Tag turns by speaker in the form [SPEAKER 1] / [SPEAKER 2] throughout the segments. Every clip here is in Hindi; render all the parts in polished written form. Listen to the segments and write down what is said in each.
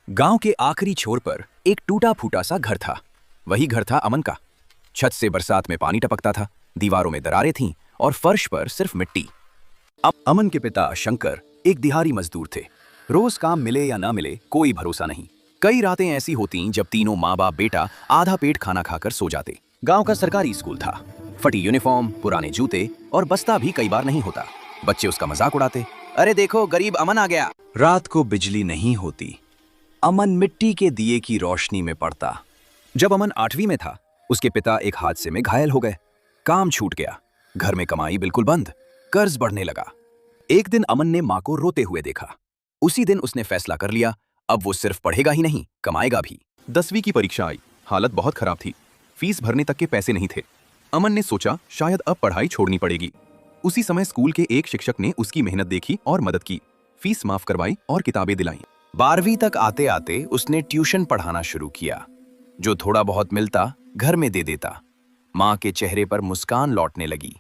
[SPEAKER 1] गांव के आखिरी छोर पर एक टूटा फूटा सा घर था। वही घर था अमन का। छत से बरसात में पानी टपकता था, दीवारों में दरारें थीं और फर्श पर सिर्फ मिट्टी। अब अमन के पिता शंकर एक दिहाड़ी मजदूर थे। रोज काम मिले या ना मिले कोई भरोसा नहीं। कई रातें ऐसी होती जब तीनों माँ बाप बेटा आधा पेट खाना खाकर सो जाते। गांव का सरकारी स्कूल था। फटी यूनिफॉर्म, पुराने जूते और बस्ता भी कई बार नहीं होता। बच्चे उसका मजाक उड़ाते, अरे देखो गरीब अमन आ गया। रात को बिजली नहीं होती, अमन मिट्टी के दिए की रोशनी में पड़ता। जब अमन 8वीं में था, उसके पिता एक हादसे में घायल हो गए। काम छूट गया, घर में कमाई बिल्कुल बंद, कर्ज बढ़ने लगा। एक दिन अमन ने मां को रोते हुए देखा। उसी दिन उसने फैसला कर लिया, अब वो सिर्फ पढ़ेगा ही नहीं, कमाएगा भी।
[SPEAKER 2] 10वीं की परीक्षा आई, हालत बहुत खराब थी। फीस भरने तक के पैसे नहीं थे। अमन ने सोचा शायद अब पढ़ाई छोड़नी पड़ेगी। उसी समय स्कूल के एक शिक्षक ने उसकी मेहनत देखी और मदद की। फीस माफ करवाई और किताबें दिलाई।
[SPEAKER 1] 12वीं तक आते आते उसने ट्यूशन पढ़ाना शुरू किया। जो थोड़ा बहुत मिलता घर में दे देता। मां के चेहरे पर मुस्कान लौटने लगी।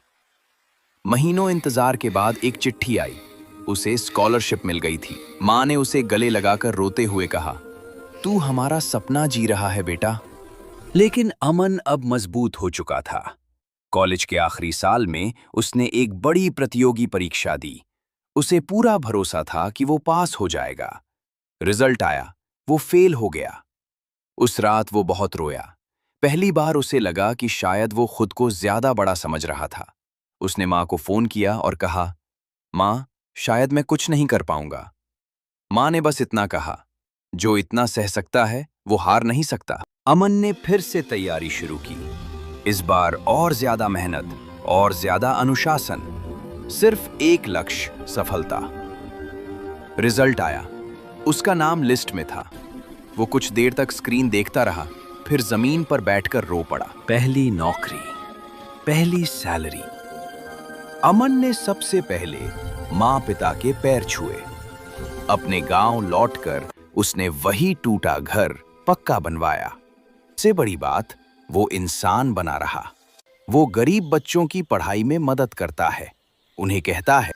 [SPEAKER 1] महीनों इंतजार के बाद एक चिट्ठी आई। उसे स्कॉलरशिप मिल गई थी। मां ने उसे गले लगाकर रोते हुए कहा, तू हमारा सपना जी रहा है बेटा। लेकिन अमन अब मजबूत हो चुका था। कॉलेज के आखिरी साल में उसने एक बड़ी प्रतियोगी परीक्षा दी। उसे पूरा भरोसा था कि वो पास हो जाएगा। रिजल्ट आया, वो फेल हो गया। उस रात वो बहुत रोया। पहली बार उसे लगा कि शायद वो खुद को ज्यादा बड़ा समझ रहा था। उसने मां को फोन किया और कहा, मां, शायद मैं कुछ नहीं कर पाऊंगा। मां ने बस इतना कहा, जो इतना सह सकता है वो हार नहीं सकता। अमन ने फिर से तैयारी शुरू की। इस बार और ज्यादा मेहनत और ज्यादा अनुशासन। सिर्फ एक लक्ष्य, सफलता। रिजल्ट आया, उसका नाम लिस्ट में था। वो कुछ देर तक स्क्रीन देखता रहा, फिर जमीन पर बैठकर रो पड़ा। पहली नौकरी, पहली सैलरी। अमन ने सबसे पहले मां पिता के पैर छुए। अपने गांव लौटकर उसने वही टूटा घर पक्का बनवाया। सबसे बड़ी बात, वो इंसान बना रहा। वो गरीब बच्चों की पढ़ाई में मदद करता है। उन्हें कहता है,